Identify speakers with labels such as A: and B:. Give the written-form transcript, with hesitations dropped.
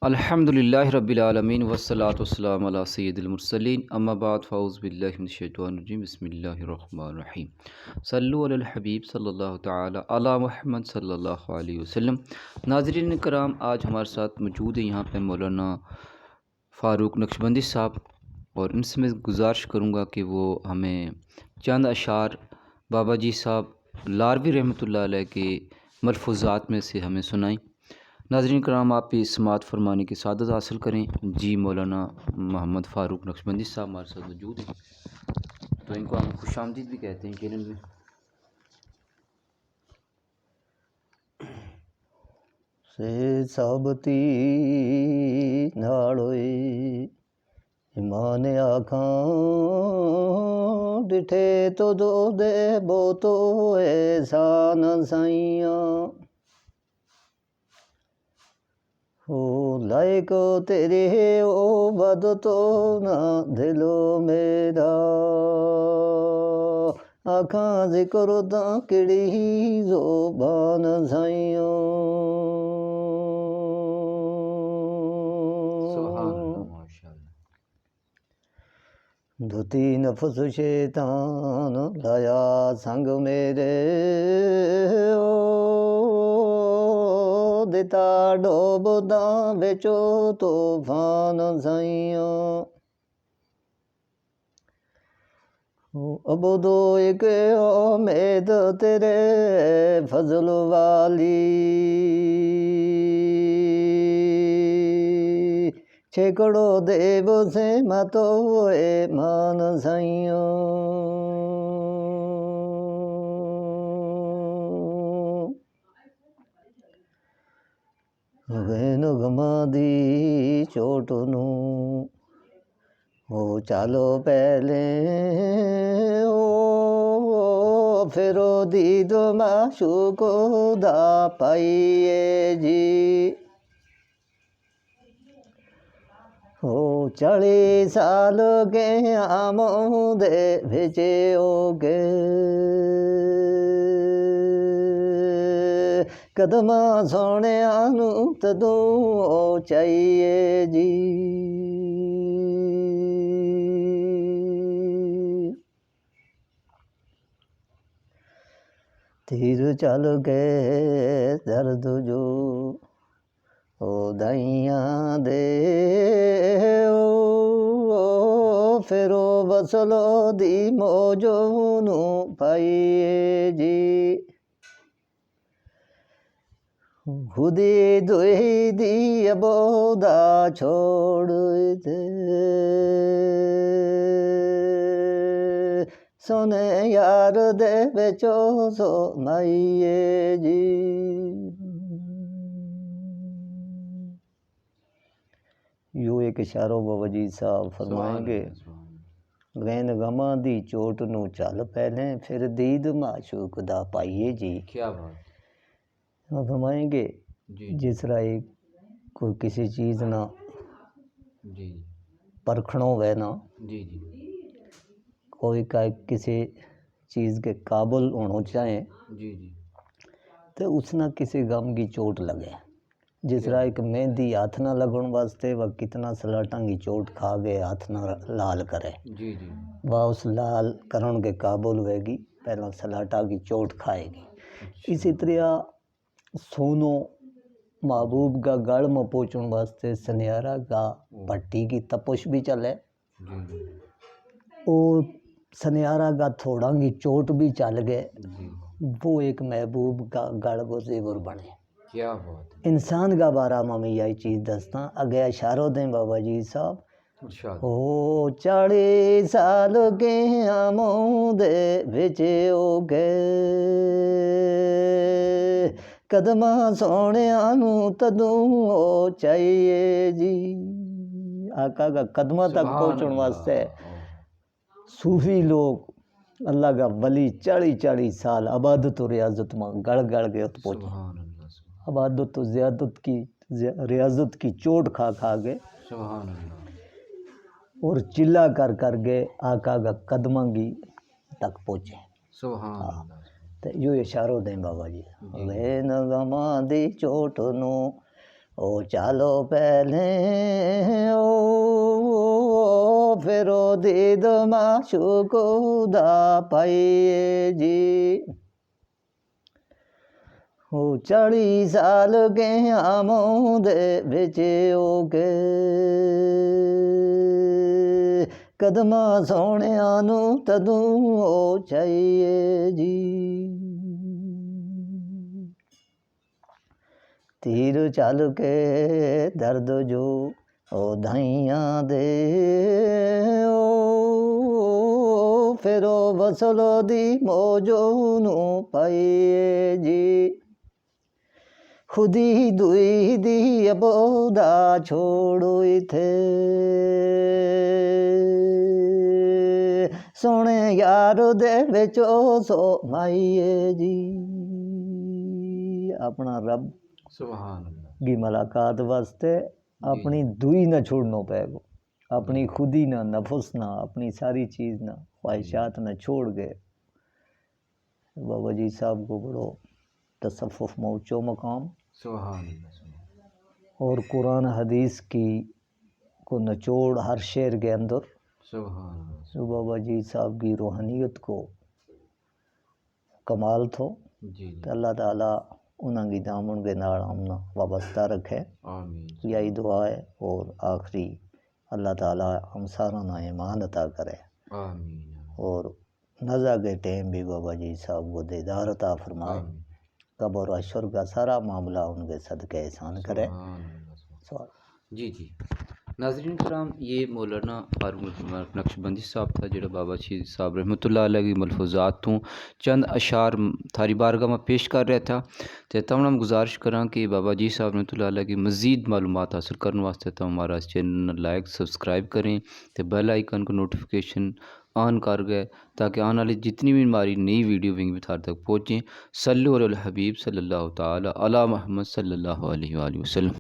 A: الحمدللہ رب العالمین والصلاة والسلام علی سید المرسلین اما بعد فاعوذ باللہ من الشیطان الرجیم بسم اللہ الرحمن الرحیم صلو علی الحبیب صلی اللہ تعالی علی محمد صلی اللہ علیہ وسلم۔ ناظرین کرام، آج ہمارے ساتھ موجود ہیں یہاں پہ مولانا فاروق نقشبندی صاحب، اور ان سے میں گزارش کروں گا کہ وہ ہمیں چند اشعار بابا جی صاحب لاروی رحمۃ اللہ علیہ کے ملفوظات میں سے ہمیں سنائیں۔ ناظرین کرام، آپ بھی سماعت فرمانے کی سعادت حاصل کریں۔ جی مولانا محمد فاروق نقشبندی صاحب ہمارے ساتھ موجود ہیں، تو ان کو ہم خوش آمدید بھی کہتے ہیں چینل میں۔
B: سے ثابتی ناڑوئی ایمان آکھاں ڈٹھے تو دو دے بو تو احسان سائیاں او لائق تیرے او بد تو نہ دلو میرا آکھاں ذکر دا کڑی زبان سائیاں۔ دھوتی نفس شیطان لایا سنگ میرے او دیتا ڈوب داں بچو طوفان سائیاں۔ عبدو ایک امید تیرے فضل والی چھیکڑو دیو سے متو ایمان سائیاں۔ وین غماں دی چوٹ نو او چالو پہلے او پھرو دید معشوق دا پائیے جی او 40 سال کے آموں دے بھیجے او گے قدماں سونے آنو تدوں چاہیے جی۔ تیر چل کے درد جو او دائیاں دے او پھرو وصلو دی موجو نو پائیے جی۔ خودی دوئی دی ابودا چھوڑ دے سونے یار دے بچو سو مائیے جی۔ یوں ایک اشارہ بابا جی صاحب فرمائیں گے، غین غماں دی چوٹ نو چل پہلے پھر دید معشوق دا پائیے جی۔
A: کیا بات
B: فرمائیں گے جس طرح کوئی کسی چیز نہ پرکھنوں وے نا کوئی کسی چیز کے قابل ہونا چاہیں تو اس نہ کسی غم کی چوٹ لگے، جس طرح ایک مہندی ہاتھ نہ لگن واسطے وہ کتنا سلاٹاں کی چوٹ کھا گئے ہاتھ نہ لال کرے، وہ اس لال کرن کے قابل ہوئے گی پہلا سلاٹا کی چوٹ کھائے گی۔ اسی طرح سونو محبوب کا گڑ میں پہنچن واسطے سنیارہ کا پٹی کی تپش بھی چلے، اور سنیارہ کا تھوڑا کی چوٹ بھی چل گئے، وہ ایک محبوب کا گڑ و زیور بنے۔
A: کیا بات
B: انسان کا بارہ میں یہی چیز دستا اگے اشاروں دیں بابا جی صاحب۔ او 40 سال کے آموں دے بھیجے ہو گئے قدماں سونے آنو تدوں چاہیے جی۔ آقا کا قدمہ تک پہنچن واسطے صوفی لوگ اللہ کا ولی 40 سال عبادت و ریاضت میں گڑ گڑ کے پہنچے، عبادت و زیادت کی ریاضت کی چوٹ کھا کھا گئے اور چلا کر کر گئے آقا کا قدمہ کی تک پہنچے۔
A: سبحان اللہ۔
B: تو یہ اشاروں دیں بابا جی، وین غماں دی چوٹ نو او چالو پہلے او پھر او دید معشوق دا پائیے جی او 40 سال کے آموں دے بچ او کے قدمہ سونے آنو تدوں او چاہیے جی تیر چل کے درد جو او دھائیاں دے او پھر او وصل دی موجوں نو پائیے جی خودی دوئی دی ابودا چھوڑوئی تھے سونے یار دے وچو سو مائیے جی اپنا رب
A: سبحان اللہ
B: کی ملاقات واسطے اپنی دوئی نہ چھوڑنا پے گو اپنی خودی نہ نفس نہ اپنی ساری چیز نہ خواہشات نہ چھوڑ گئے بابا جی صاحب کو بڑو تصوف موچو مقام
A: سبحان اللہ
B: اور قرآن حدیث کی کو نچوڑ ہر شعر کے اندر
A: سبحان اللہ
B: جو بابا جی صاحب کی روحانیت کو کمال تھو
A: جی
B: تو اللہ تعالیٰ انہاں کی دامن کے نال ہمنا وابستہ رکھے
A: آمین
B: یہی دعا ہے اور آخری اللہ تعالیٰ ہم سارا نا ایمان عطا کرے
A: آمین
B: اور نزا کے ٹائم بھی بابا جی صاحب کو دیدار عطا فرمائے
A: آمین
B: قبر و حشر کا سارا معاملہ ان کے صدقے احسان کرے
A: سبحان اللہ
B: سوال
A: جی جی ناظرین کرام یہ مولانا فاروق نقشبندی صاحب تھا جڑا بابا شیر صاحب رحمۃ اللہ علیہ کی ملفوظات تو چند اشعار تھاری بارگاہ میں پیش کر رہا تھا تو تمام گزارش کراں کہ بابا جی صاحب رحمۃ اللہ علیہ کی مزید معلومات حاصل کرنے واسطے تو ہمارا اس چینل لائک سبسکرائب کریں تو بیل آئیکن کو نوٹیفیکیشن آن کر گئے تاکہ آنے والی جتنی بھی ہماری نئی ویڈیو ونگ بھی تھار تک پہنچیں صلو علی الحبیب صلی اللہ تعالی علی محمد صلی اللہ علیہ وآلہ وسلم